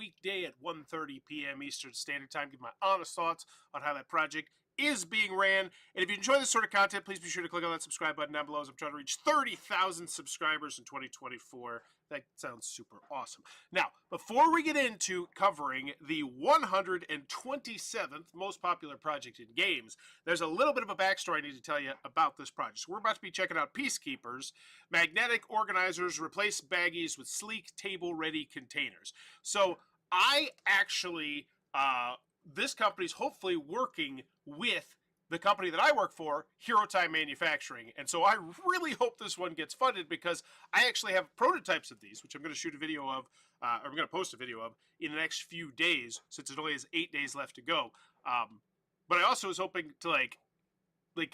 weekday at 1:30 p.m. Eastern Standard Time. Give my honest thoughts on how that project is being ran. And if you enjoy this sort of content, please be sure to click on that subscribe button down below as I'm trying to reach 30,000 subscribers in 2024. That sounds super awesome. Now, before we get into covering the 127th most popular project in games, there's a little bit of a backstory I need to tell you about this project. So we're about to be checking out Peacekeepers. Magnetic organizers replace baggies with sleek table-ready containers. So I actually... this company's hopefully working with the company that I work for, Hero Time Manufacturing. And so I really hope this one gets funded because I actually have prototypes of these, which I'm going to shoot a video of, or I'm going to post a video of in the next few days, since it only has 8 days left to go. But I also was hoping to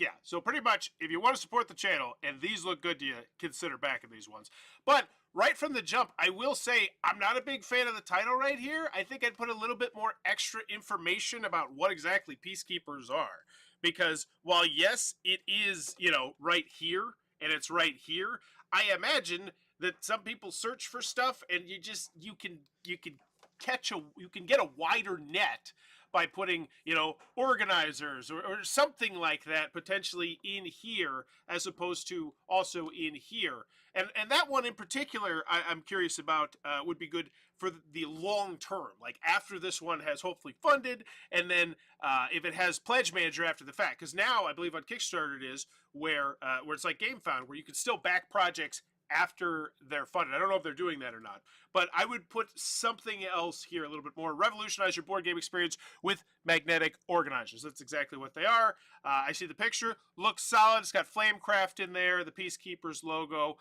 yeah, so pretty much if you want to support the channel and these look good to you, consider backing these ones. But right from the jump, I will say I'm not a big fan of the title right here. I think I'd put a little bit more extra information about what exactly Peacekeepers are. Because while yes, it is, you know, right here and it's right here, I imagine that some people search for stuff and you can get a wider net by putting, you know, organizers or something like that potentially in here as opposed to also in here. And that one in particular I'm curious about would be good for the long term, like after this one has hopefully funded, and then if it has Pledge Manager after the fact. Because now I believe on Kickstarter it is where it's like GameFound, where you can still back projects after they're funded. I don't know if they're doing that or not, but I would put something else here a little bit more. Revolutionize your board game experience with magnetic organizers. That's exactly what they are. I see the picture. Looks solid. It's got Flamecraft in there, the Peacekeepers logo.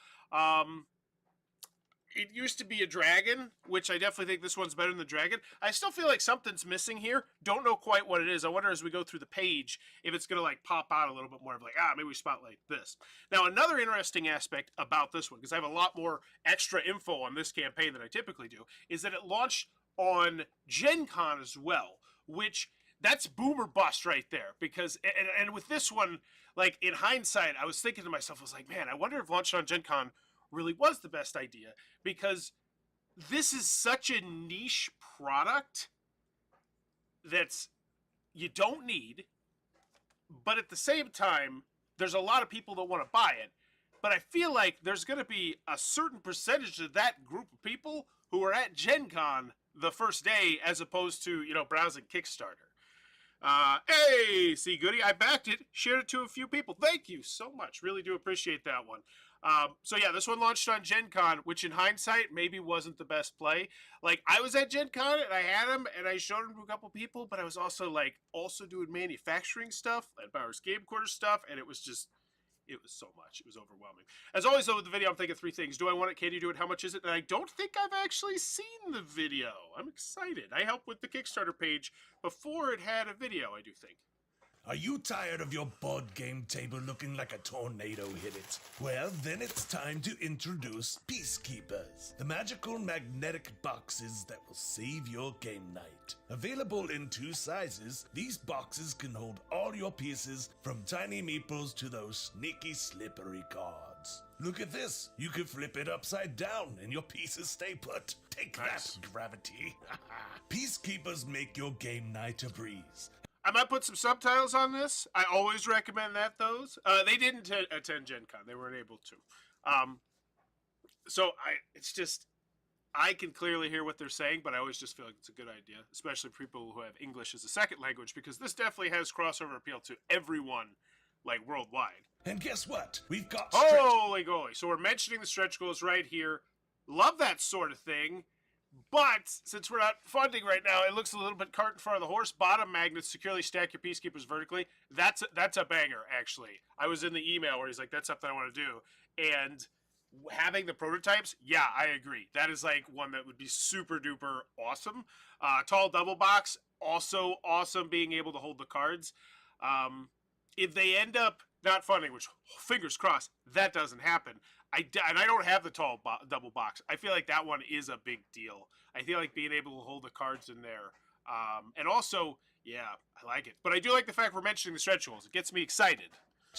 It used to be a dragon, which I definitely think this one's better than the dragon. I still feel like something's missing here. Don't know quite what it is. I wonder as we go through the page if it's going to like pop out a little bit more of like, maybe we spotlight this. Now, another interesting aspect about this one, because I have a lot more extra info on this campaign than I typically do, is that it launched on Gen Con as well, which... that's boom or bust right there, because and with this one, like in hindsight, I was thinking to myself, I was like, man, I wonder if launching on Gen Con really was the best idea, because this is such a niche product that's you don't need, but at the same time, there's a lot of people that want to buy it. But I feel like there's going to be a certain percentage of that group of people who are at Gen Con the first day as opposed to, you know, browsing Kickstarter. Hey, see Goody, I backed it, shared it to a few people. Thank you so much. Really do appreciate that one. So yeah, this one launched on Gen Con, which in hindsight maybe wasn't the best play. Like, I was at Gen Con and I had them and I showed them to a couple people, but I was also doing manufacturing stuff and Bowers Game Quarter stuff, and it was just... it was so much. It was overwhelming. As always, though, with the video, I'm thinking three things. Do I want it? Can you do it? How much is it? And I don't think I've actually seen the video. I'm excited. I helped with the Kickstarter page before it had a video, I do think. Are you tired of your board game table looking like a tornado hit it? Well, then it's time to introduce Peacekeepers, the magical magnetic boxes that will save your game night. Available in 2 sizes, these boxes can hold all your pieces from tiny meeples to those sneaky slippery cards. Look at this. You can flip it upside down and your pieces stay put. Take Nice. that, gravity. Peacekeepers make your game night a breeze. I might put some subtitles on this. I always recommend those. They didn't attend Gen Con. They weren't able to. I can clearly hear what they're saying, but I always just feel like it's a good idea, especially for people who have English as a second language, because this definitely has crossover appeal to everyone, like, worldwide. And guess what? We've got Holy goly. So we're mentioning the stretch goals right here. Love that sort of thing. But since we're not funding right now, it looks a little bit cart in front of the horse. Bottom magnets securely stack your Peacekeepers vertically. That's a banger, actually. I was in the email where he's like, that's something I want to do. And having the prototypes, yeah, I agree. That is like one that would be super duper awesome. Tall double box, also awesome being able to hold the cards. If they end up not funding, which fingers crossed, that doesn't happen. And I don't have the tall double box. I feel like that one is a big deal. I feel like being able to hold the cards in there. And also, yeah, I like it. But I do like the fact we're mentioning the stretch goals. It gets me excited.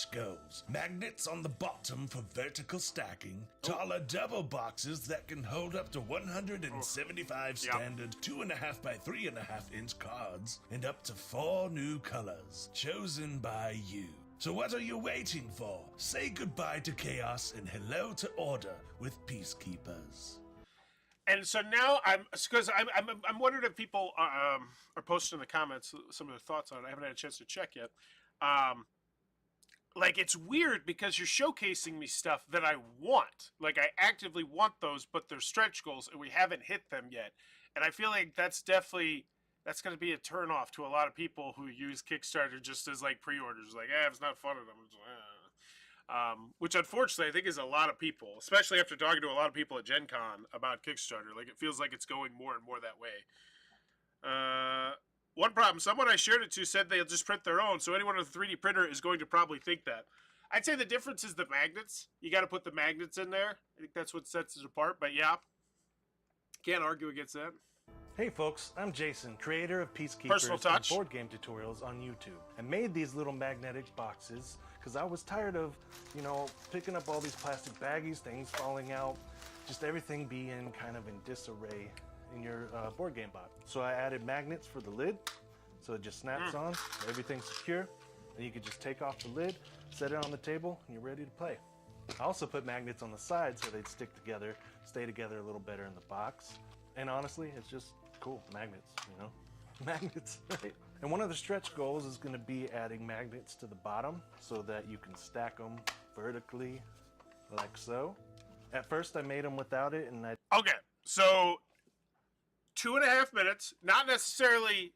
goals. Magnets on the bottom for vertical stacking, taller double boxes that can hold up to 175 standard 2.5 by 3.5 inch cards, and up to 4 new colors, chosen by you. So what are you waiting for? Say goodbye to chaos and hello to order with Peacekeepers. And so now I'm wondering if people are posting in the comments some of their thoughts on it. I haven't had a chance to check yet. Like, it's weird because you're showcasing me stuff that I want. Like, I actively want those, but they're stretch goals and we haven't hit them yet. And I feel like that's going to be a turnoff to a lot of people who use Kickstarter just as like pre-orders. Like, it's not fun of them. Which unfortunately I think is a lot of people, especially after talking to a lot of people at Gen Con about Kickstarter. Like, it feels like it's going more and more that way. One problem, someone I shared it to said they'll just print their own, so anyone with a 3D printer is going to probably think that. I'd say the difference is the magnets. You got to put the magnets in there. I think that's what sets it apart, but yeah. Can't argue against that. Hey folks, I'm Jason, creator of Peacekeepers Personal touch. and board game tutorials on YouTube. I made these little magnetic boxes because I was tired of, picking up all these plastic baggies, things falling out, just everything being kind of in disarray in your board game box. So I added magnets for the lid, so it just snaps on, everything's secure, and you can just take off the lid, set it on the table, and you're ready to play. I also put magnets on the side so they'd stick together, stay together a little better in the box. And honestly, it's just cool. Magnets, Magnets, right? And one of the stretch goals is going to be adding magnets to the bottom so that you can stack them vertically like so. At first I made them without it, and Okay, so 2.5 minutes, not necessarily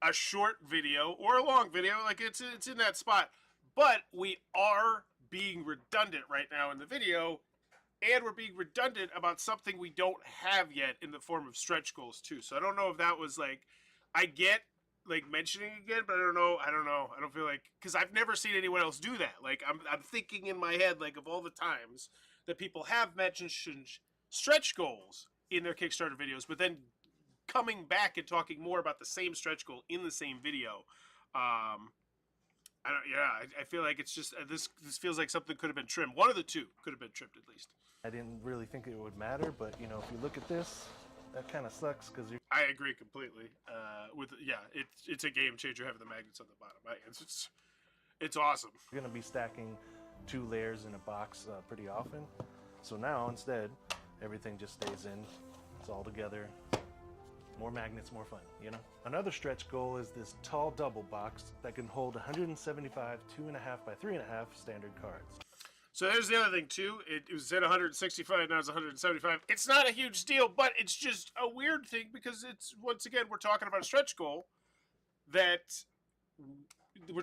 a short video or a long video, like it's in that spot, but we are being redundant right now in the video, and we're being redundant about something we don't have yet in the form of stretch goals too. So I don't know if that was like, I get like mentioning again, but I don't know. I don't feel like, because I've never seen anyone else do that. Like I'm thinking in my head, like, of all the times that people have mentioned stretch goals in their Kickstarter videos, but then coming back and talking more about the same stretch goal in the same video. I feel like it's just this feels like something could have been trimmed. One of the two could have been trimmed at least. I didn't really think it would matter, but if you look at this, that kind of sucks because you're. I agree completely. It's a game changer having the magnets on the bottom. It's awesome. You're gonna be stacking 2 layers in a box pretty often, so now instead everything just stays in. It's all together. More magnets, more fun, Another stretch goal is this tall double box that can hold 175 2.5 by 3.5 standard cards. So there's the other thing too. It was at 165, now it's 175. It's not a huge deal, but it's just a weird thing because it's, once again, we're talking about a stretch goal we're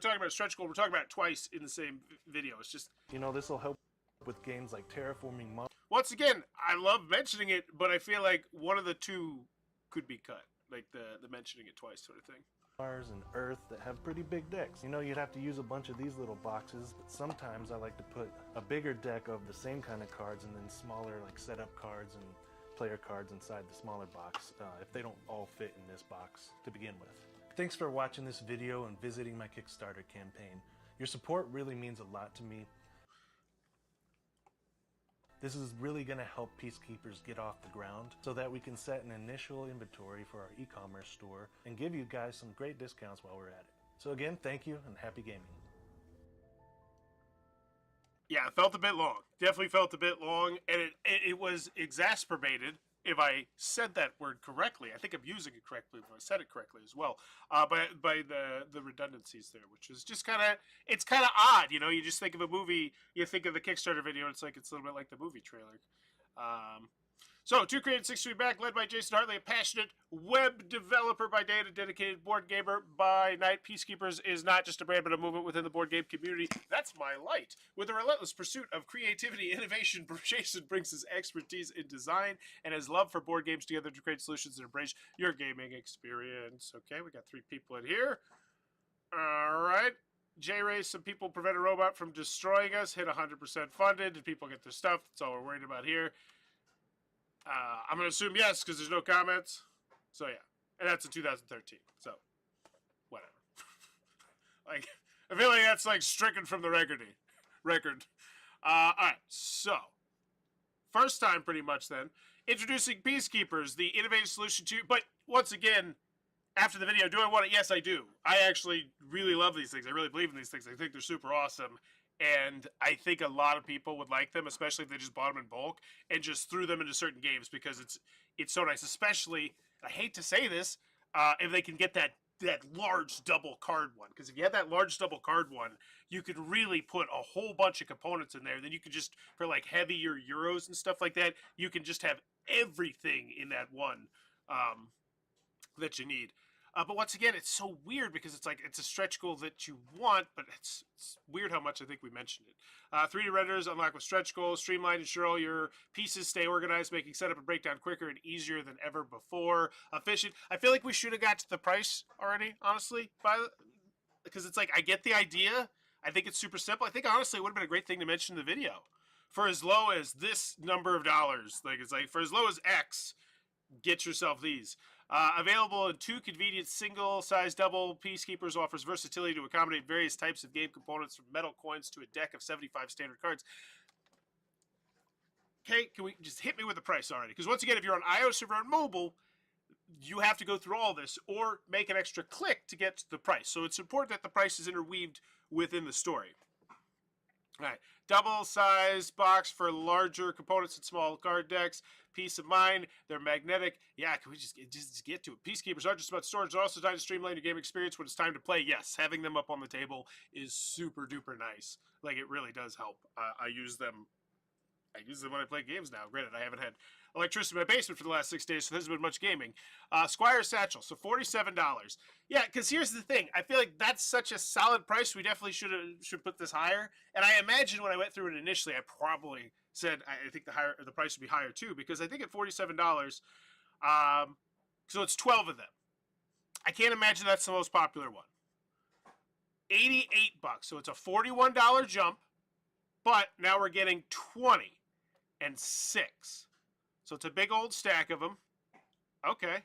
talking about it twice in the same video. It's just, this will help with games like Terraforming Mars. Once again, I love mentioning it, but I feel like one of the two could be cut, like the mentioning it twice sort of thing. Mars and Earth that have pretty big decks. You'd have to use a bunch of these little boxes, but sometimes I like to put a bigger deck of the same kind of cards and then smaller like setup cards and player cards inside the smaller box if they don't all fit in this box to begin with. Thanks for watching this video and visiting my Kickstarter campaign. Your support really means a lot to me. This is really going to help Peacekeepers get off the ground so that we can set an initial inventory for our e-commerce store and give you guys some great discounts while we're at it. So again, thank you and happy gaming. Yeah, it felt a bit long. Definitely felt a bit long, and it was exacerbated, if I said that word correctly. I think I'm using it correctly if I said it correctly as well, by the redundancies there, which is just it's kind of odd, you just think of a movie, you think of the Kickstarter video, and it's a little bit like the movie trailer. So, 2 Created 6 back, led by Jason Hartley, a passionate web developer by day and a dedicated board gamer by night. Peacekeepers is not just a brand, but a movement within the board game community. That's my light. With a relentless pursuit of creativity, innovation, Jason brings his expertise in design and his love for board games together to create solutions that embrace your gaming experience. Okay, we got 3 people in here. All right. J-Ray, some people prevent a robot from destroying us. Hit 100% funded. Did people get their stuff? That's all we're worried about here. I'm going to assume yes, because there's no comments. So, yeah. And that's in 2013. So, whatever. I feel like that's, stricken from the recording. record. All right, so first time pretty much then. Introducing Peacekeepers, the innovative solution to, but once again, after the video, do I want it? Yes, I do. I actually really love these things. I really believe in these things. I think they're super awesome. And I think a lot of people would like them, especially if they just bought them in bulk and just threw them into certain games because it's so nice. Especially, I hate to say this, if they can get that large double card one. Because if you have that large double card one, you could really put a whole bunch of components in there. Then you could just, for like heavier Euros and stuff like that, you can just have everything in that one that you need. But once again, it's so weird because it's like it's a stretch goal that you want, but it's weird how much I think we mentioned it. 3D renders unlock with stretch goals, streamlined, ensure all your pieces stay organized, making setup and breakdown quicker and easier than ever before. Efficient. I feel like we should have got to the price already, honestly, because it's like I get the idea. I think it's super simple. I think honestly it would have been a great thing to mention in the video. For as low as this number of dollars, like it's like for as low as X, get yourself these. Available in 2 convenient single-size double Peacekeepers, offers versatility to accommodate various types of game components from metal coins to a deck of 75 standard cards. Okay, can we just hit me with the price already? Because once again, if you're on iOS or on mobile, you have to go through all this or make an extra click to get to the price. So it's important that the price is interweaved within the story. All right, double-sized box for larger components and small card decks. Peace of mind. They're magnetic. Yeah, can we just get to it? Peacekeepers aren't just about storage. They're also designed to streamline your game experience when it's time to play. Yes, having them up on the table is super duper nice. Like it really does help. I use them when I play games now. Granted, I haven't had electricity in my basement for the last 6 days, so there hasn't been much gaming. Squire Satchel, so $47. Yeah, because here's the thing. I feel like that's such a solid price. We definitely should put this higher. And I imagine when I went through it initially, I probably said I think the price would be higher too, because I think at $47, so it's 12 of them. I can't imagine that's the most popular one. $88, so it's a $41 jump, but now we're getting 20 and 6. So it's a big old stack of them. Okay.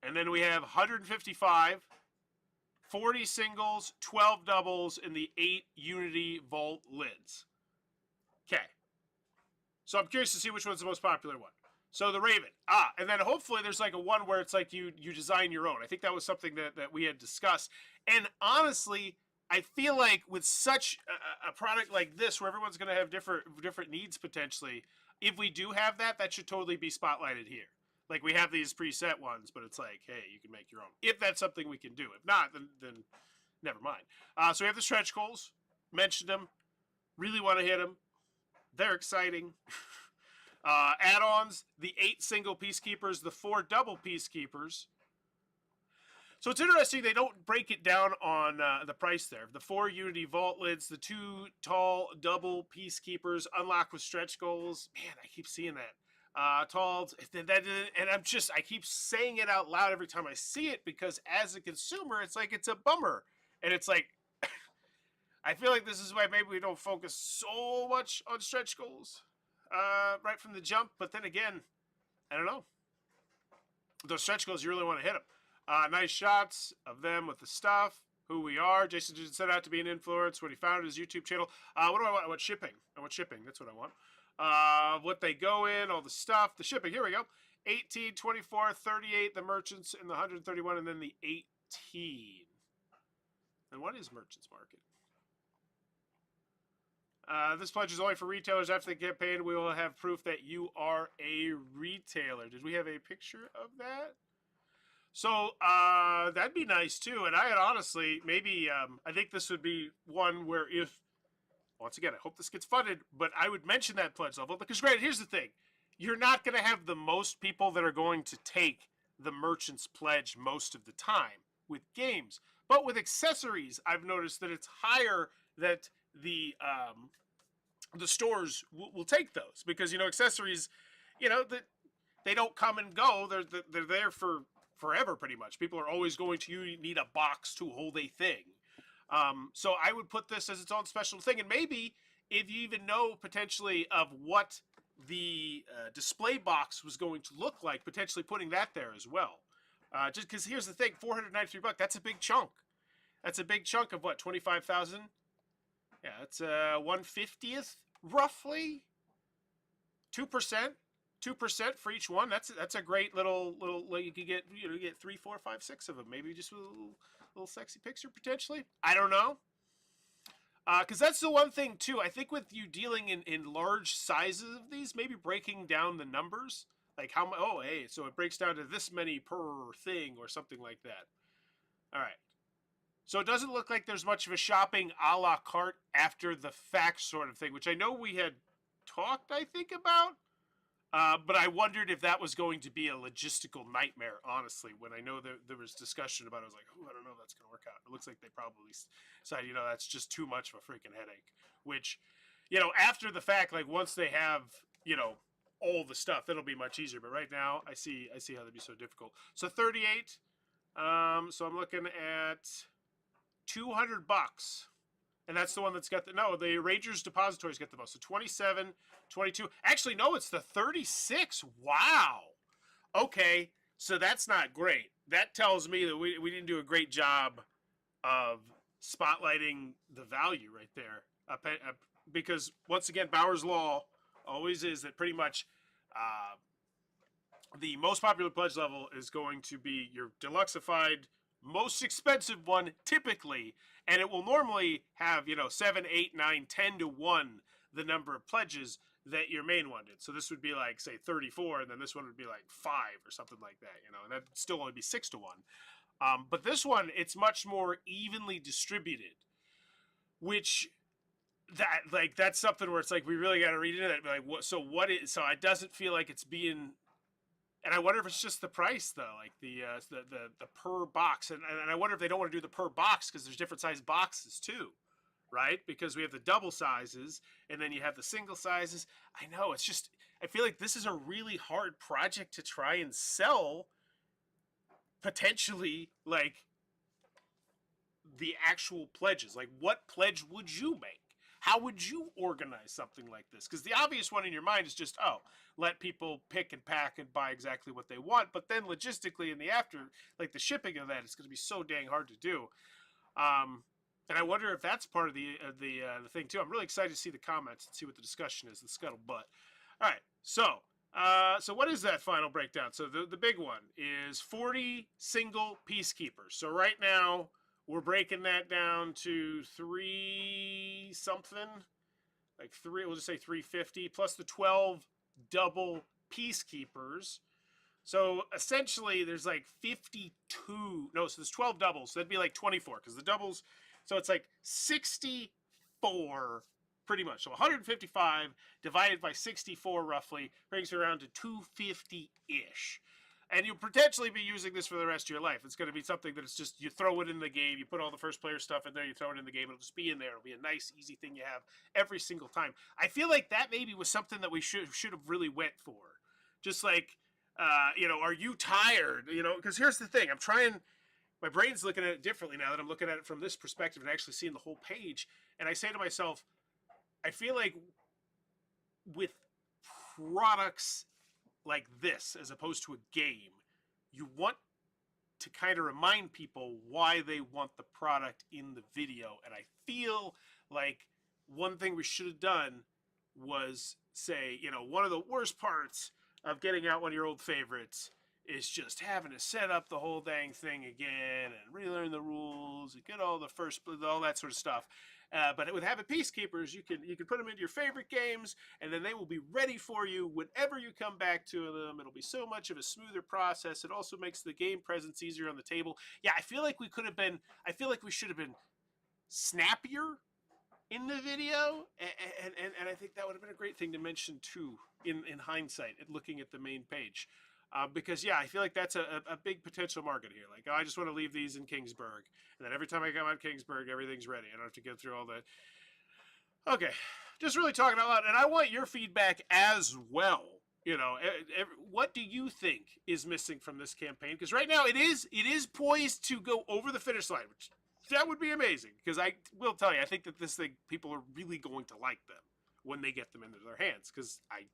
And then we have 155, 40 singles, 12 doubles, and the 8 Unity Vault lids. Okay. So I'm curious to see which one's the most popular one. So the Raven. And then hopefully there's like a one where it's like you design your own. I think that was something that we had discussed. And honestly, I feel like with such a product like this, where everyone's going to have different needs potentially, if we do have that, that should totally be spotlighted here. Like we have these preset ones, but it's like, hey, you can make your own. If that's something we can do. If not, then never mind. So we have the stretch goals. Mentioned them. Really want to hit them. They're exciting. Add-ons, the 8 single Peacekeepers, the 4 double Peacekeepers. So it's interesting they don't break it down on the price there. The 4 Unity Vault lids, the 2 tall double Peacekeepers, unlocked with stretch goals. Man, I keep seeing that. Tall, and I keep saying it out loud every time I see it, because as a consumer, it's like it's a bummer. And it's like, I feel like this is why maybe we don't focus so much on stretch goals right from the jump. But then again, I don't know. Those stretch goals, you really want to hit them. Nice shots of them with the stuff, who we are. Jason didn't set out to be an influencer when he founded his YouTube channel. What do I want? I want shipping. That's what I want. What they go in, all the stuff, the shipping. Here we go. 18, 24, 38, the merchants, and the 131, and then the 18. And what is Merchants Market? This pledge is only for retailers. After the campaign, we will have proof that you are a retailer. Did we have a picture of that? So that'd be nice too. And I had honestly, maybe I think this would be one where if, once again, I hope this gets funded, but I would mention that pledge level because, granted, here's the thing. You're not going to have the most people that are going to take the merchant's pledge most of the time with games. But with accessories, I've noticed that it's higher that the stores will take those because, accessories, that they don't come and go. They're there for forever pretty much. People are always going to need a box to hold a thing. So I would put this as its own special thing. And maybe if you even know potentially of what the display box was going to look like, potentially putting that there as well. Just because here's the thing, $493, that's a big chunk. That's a big chunk of what, 25,000? Yeah, it's 1/50th roughly. 2%. 2% for each one. That's a great little like you could get, you get 3, 4, 5, 6 of them. Maybe just with a little sexy picture potentially. I don't know. Because that's the one thing too. I think with you dealing in large sizes of these, maybe breaking down the numbers, like how much. Oh, hey, so it breaks down to this many per thing or something like that. All right. So it doesn't look like there's much of a shopping a la carte after the fact sort of thing, which I know we had talked, I think, about. But I wondered if that was going to be a logistical nightmare, honestly, when I know there was discussion about it. I was like, oh, I don't know if that's going to work out. It looks like they probably decided, that's just too much of a freaking headache. Which, after the fact, like once they have, all the stuff, it'll be much easier. But right now, I see how that'd be so difficult. So 38. So I'm looking at $200. And that's the one that's got the Rangers Depository's got the most. So 27, 22. Actually, no, it's the 36. Wow. Okay, so that's not great. That tells me that we didn't do a great job of spotlighting the value right there. Because, once again, Bauer's Law always is that pretty much the most popular pledge level is going to be your deluxeified, most expensive one typically, and it will normally have 7, 8, 9, 10 to 1 the number of pledges that your main one did. So this would be like, say, 34, and then this one would be like 5 or something like that, and that'd still only be 6 to 1. But this one, it's much more evenly distributed, which that's something where it's like we really got to read into that. Like, so it doesn't feel like it's being. And I wonder if it's just the price, though, like the per box. And I wonder if they don't want to do the per box because there's different size boxes, too, right? Because we have the double sizes, and then you have the single sizes. I know, it's just, I feel like this is a really hard project to try and sell, potentially, like, the actual pledges. Like, what pledge would you make? How would you organize something like this? Because the obvious one in your mind is just, let people pick and pack and buy exactly what they want. But then logistically in the after, like the shipping of that, it's going to be so dang hard to do. And I wonder if that's part of the thing too. I'm really excited to see the comments and see what the discussion is, the scuttlebutt. All right, so what is that final breakdown? So the big one is 40 single peacekeepers. So right now, we're breaking that down to 3 something, like 3. We'll just say 350 plus the 12 double peacekeepers. So essentially, there's like 52. No, so there's 12 doubles. So that'd be like 24 because the doubles. So it's like 64, pretty much. So 155 divided by 64 roughly brings you around to 250-ish. And you'll potentially be using this for the rest of your life. It's going to be something that it's just, you throw it in the game, you put all the first player stuff in there, you throw it in the game, it'll just be in there. It'll be a nice, easy thing you have every single time. I feel like that maybe was something that we should have really went for. Just like, are you tired? Because here's the thing. My brain's looking at it differently now that I'm looking at it from this perspective and actually seeing the whole page. And I say to myself, I feel like with products like this, as opposed to a game, you want to kind of remind people why they want the product in the video. And I feel like one thing we should have done was say, one of the worst parts of getting out one of your old favorites is just having to set up the whole dang thing again and relearn the rules and get all that sort of stuff. But with having peacekeepers, you can put them into your favorite games, and then they will be ready for you whenever you come back to them. It'll be so much of a smoother process. It also makes the game presence easier on the table. Yeah, I feel like we should have been snappier in the video, and I think that would have been a great thing to mention too in hindsight at looking at the main page. Because, yeah, I feel like that's a big potential market here. Like, I just want to leave these in Kingsburg. And then every time I come out of Kingsburg, everything's ready. I don't have to go through all that. Okay, just really talking out loud. And I want your feedback as well. What do you think is missing from this campaign? Because right now it is poised to go over the finish line, which that would be amazing. Because I will tell you, I think that this thing, people are really going to like them when they get them into their hands. Because I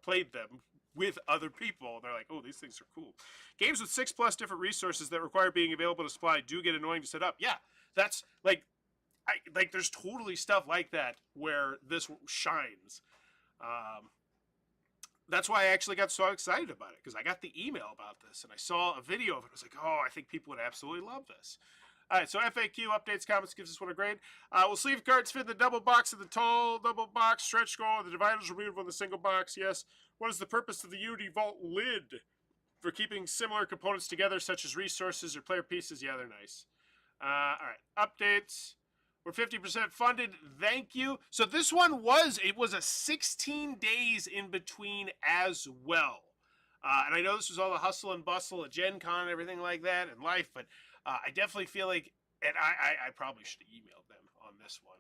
played them with other people. They're like, oh, these things are cool. Games with 6+ different resources that require being available to supply do get annoying to set up. Yeah, that's like, like there's totally stuff like that where this shines. That's why I actually got so excited about it, because I got the email about this and I saw a video of it. I was like, oh, I think people would absolutely love this. All right, so FAQ updates, comments, gives us one a grade. Will sleeve cards fit in the double box of the tall double box stretch goal? The dividers removed from the single box? Yes. What is the purpose of the Unity Vault lid? For keeping similar components together, such as resources or player pieces? Yeah, they're nice. All right, updates. We're 50% funded. Thank you. So this one was a 16 days in between as well. And I know this was all the hustle and bustle at Gen Con and everything like that and life, but I definitely feel like, and I probably should have emailed them on this one.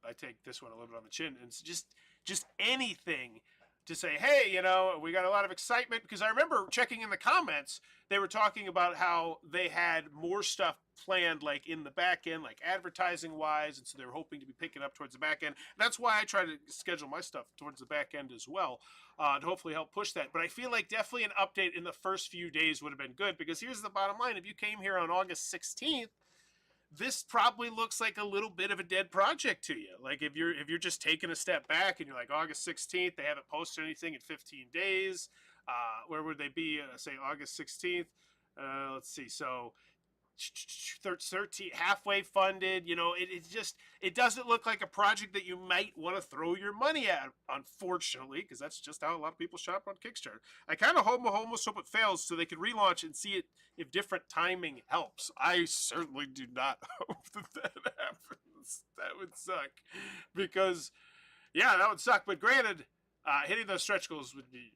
I take this one a little bit on the chin, and it's just anything to say, hey, you know, we got a lot of excitement, because I remember checking in the comments, they were talking about how they had more stuff planned, like in the back end, like advertising wise, and so they were hoping to be picking up towards the back end. That's why I try to schedule my stuff towards the back end as well, to hopefully help push that. But I feel like definitely an update in the first few days would have been good, because here's the bottom line: if you came here on August 16th, this probably looks like a little bit of a dead project to you. Like if you're just taking a step back and you're like, August 16th, they haven't posted anything in 15 days. Where would they be? Say August 16th. Let's see. So 13, halfway funded. You know, it doesn't look like a project that you might want to throw your money at, unfortunately, because that's just how a lot of people shop on Kickstarter. I kind of almost hope it fails so they can relaunch and see it if different timing helps. I certainly do not hope that happens. That would suck, because yeah, that would suck. But granted, hitting those stretch goals would be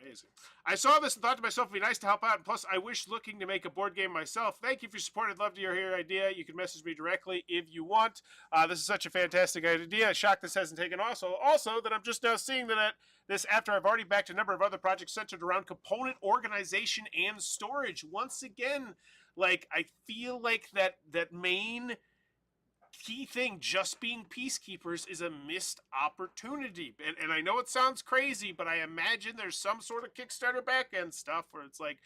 amazing. I saw this and thought to myself, it'd be nice to help out. And plus, I wish looking to make a board game myself. Thank you for your support. I'd love to hear your idea. You can message me directly if you want. This is such a fantastic idea. Shocked this hasn't taken off. Also, that I'm just now seeing that this after I've already backed a number of other projects centered around component organization and storage. Once again, like I feel like that main key thing, just being peacekeepers, is a missed opportunity. And I know it sounds crazy, but I imagine there's some sort of Kickstarter backend stuff where it's like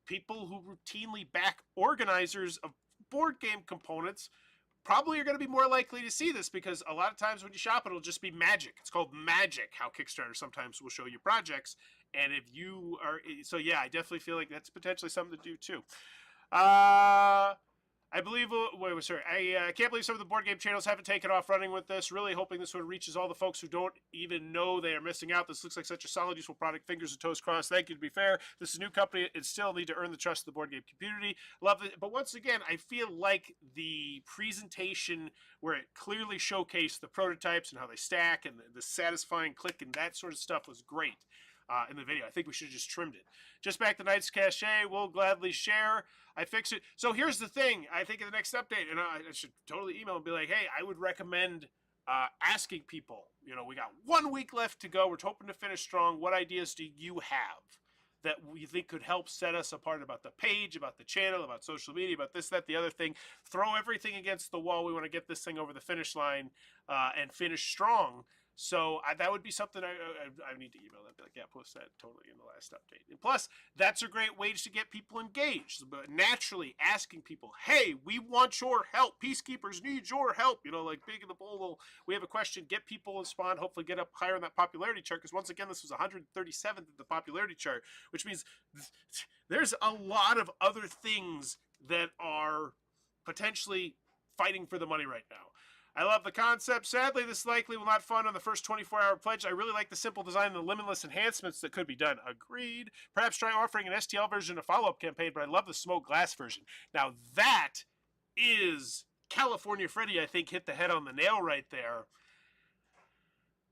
people who routinely back organizers of board game components probably are going to be more likely to see this, because a lot of times when you shop, it'll just be magic. It's called magic, how Kickstarter sometimes will show you projects. And if you are, so yeah, I definitely feel like that's potentially something to do too. I believe, I can't believe some of the board game channels haven't taken off running with this. Really hoping this one reaches all the folks who don't even know they are missing out. This looks like such a solid, useful product. Fingers and toes crossed. Thank you. To be fair, this is a new company. It still need to earn the trust of the board game community. Love it. But once again, I feel like the presentation where it clearly showcased the prototypes and how they stack and the satisfying click and that sort of stuff was great. In the video, I think we should have just trimmed it. Just back the Knight's Cachet. We'll gladly share. I fix it. So here's the thing. I think in the next update, and I should totally email and be like, hey, I would recommend asking people. You know, we got 1 week left to go. We're hoping to finish strong. What ideas do you have that we think could help set us apart about the page, about the channel, about social media, about this, that, the other thing? Throw everything against the wall. We want to get this thing over the finish line and finish strong. So that would be something I need to email them. Be like, yeah, post that totally in the last update. And plus, that's a great way to get people engaged. But naturally, asking people, hey, we want your help. Peacekeepers need your help. You know, like big in the bowl. We have a question. Get people in spawn. Hopefully, get up higher on that popularity chart. Because once again, this was 137th in the popularity chart, which means there's a lot of other things that are potentially fighting for the money right now. I love the concept. Sadly, this likely will not fund on the first 24-hour pledge. I really like the simple design and the limitless enhancements that could be done. Agreed. Perhaps try offering an STL version of follow-up campaign, but I love the smoked glass version. Now that is California Freddy, I think, hit the head on the nail right there.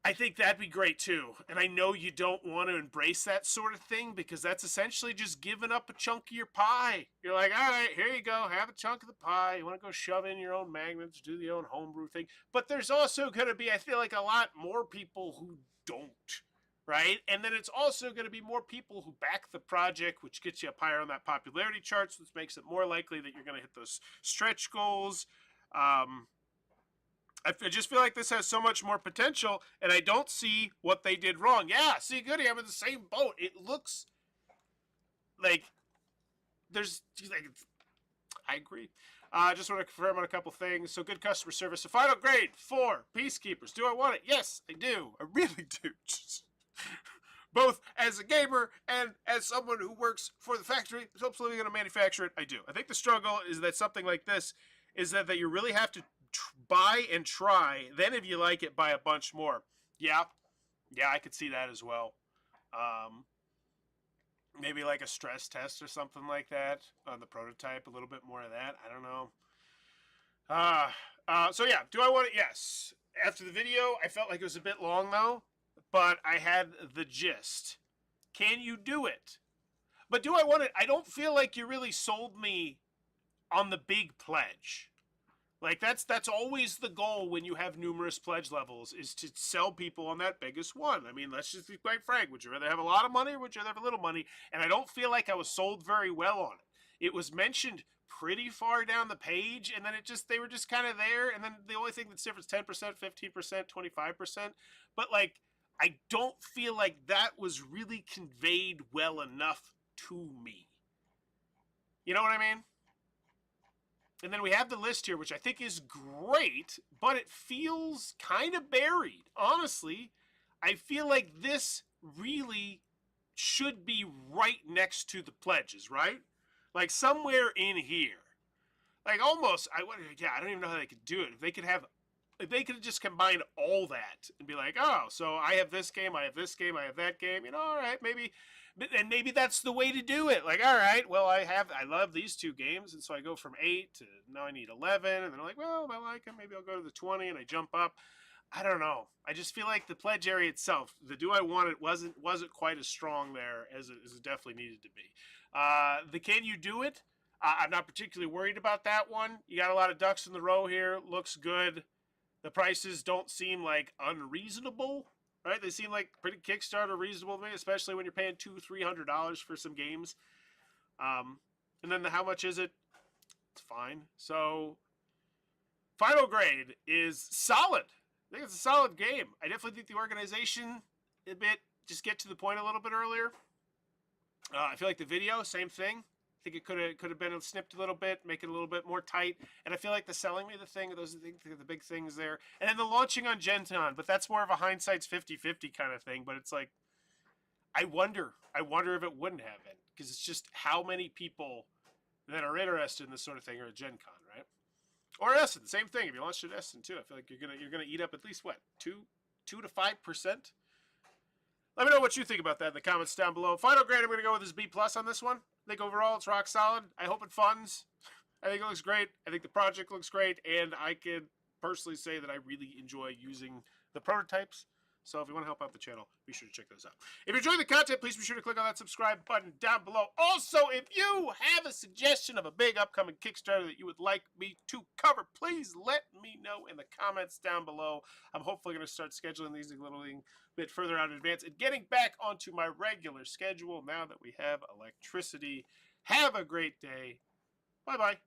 I think that'd be great too. And I know you don't want to embrace that sort of thing, because that's essentially just giving up a chunk of your pie. You're like, all right, here you go, have a chunk of the pie. You want to go shove in your own magnets, do your own homebrew thing. But there's also going to be, I feel like, a lot more people who don't, right? And then it's also going to be more people who back the project, which gets you up higher on that popularity charts, which makes it more likely that you're going to hit those stretch goals. I just feel like this has so much more potential, and I don't see what they did wrong. Yeah, see, Goody, I'm in the same boat. It looks like there's, like, I agree. Just want to confirm on a couple things. So good customer service. So final grade for Peacekeepers. Do I want it? Yes, I do. I really do. Both as a gamer and as someone who works for the factory that's helps living in a manufacturer, I do. I think the struggle is that something like this is that you really have to buy and try. Then if you like it, buy a bunch more. Yeah, I could see that as well. Maybe like a stress test or something like that on the prototype. A little bit more of that. I don't know. So yeah, do I want it? Yes. After the video, I felt like it was a bit long though, but I had the gist. Can you do it? But do I want it? I don't feel like you really sold me on the big pledge. Like that's always the goal when you have numerous pledge levels, is to sell people on that biggest one. I mean, let's just be quite frank. Would you rather have a lot of money or would you rather have a little money? And I don't feel like I was sold very well on it. It was mentioned pretty far down the page, and then they were just kind of there, and then the only thing that's different is 10%, 15%, 25%. But like, I don't feel like that was really conveyed well enough to me. You know what I mean? And then we have the list here, which I think is great, but it feels kind of buried. Honestly, I feel like this really should be right next to the pledges, right? Like somewhere in here. Like almost, I don't even know how they could do it. If they could have just combined all that and be like, oh, so I have this game, I have this game, I have that game, all right, maybe. And maybe that's the way to do it. Like, all right, well, I love these two games, and so I go from 8 to now I need 11, and then I'm like, well, if I like them, maybe I'll go to the 20, and I jump up. I don't know. I just feel like the pledge area itself, the do I want it wasn't quite as strong there as it definitely needed to be. The can you do it? I'm not particularly worried about that one. You got a lot of ducks in the row here. Looks good. The prices don't seem like unreasonable. Right, they seem like pretty Kickstarter reasonable to me, especially when you're paying $200-300 for some games. And then how much is it? It's fine. So, final grade is solid. I think it's a solid game. I definitely think the organization a bit just get to the point a little bit earlier. I feel like the video, same thing. I think it could have been snipped a little bit, make it a little bit more tight. And I feel like the selling me the thing, those are the big things there. And then the launching on Gen Con, but that's more of a hindsight's 50-50 kind of thing. But it's like, I wonder if it wouldn't have been, because it's just how many people that are interested in this sort of thing are at Gen Con, right? Or Essen, same thing. If you launched at Essen too, I feel like you're gonna eat up at least what 2 to 5%. Let me know what you think about that in the comments down below. Final grade, I'm going to go with this B+ on this one. I think overall it's rock solid. I hope it funds. I think it looks great. I think the project looks great. And I can personally say that I really enjoy using the prototypes. So if you want to help out the channel, be sure to check those out. If you're enjoying the content, please be sure to click on that subscribe button down below. Also, if you have a suggestion of a big upcoming Kickstarter that you would like me to cover, please let me know in the comments down below. I'm hopefully going to start scheduling these a little bit further out in advance and getting back onto my regular schedule now that we have electricity. Have a great day. Bye-bye.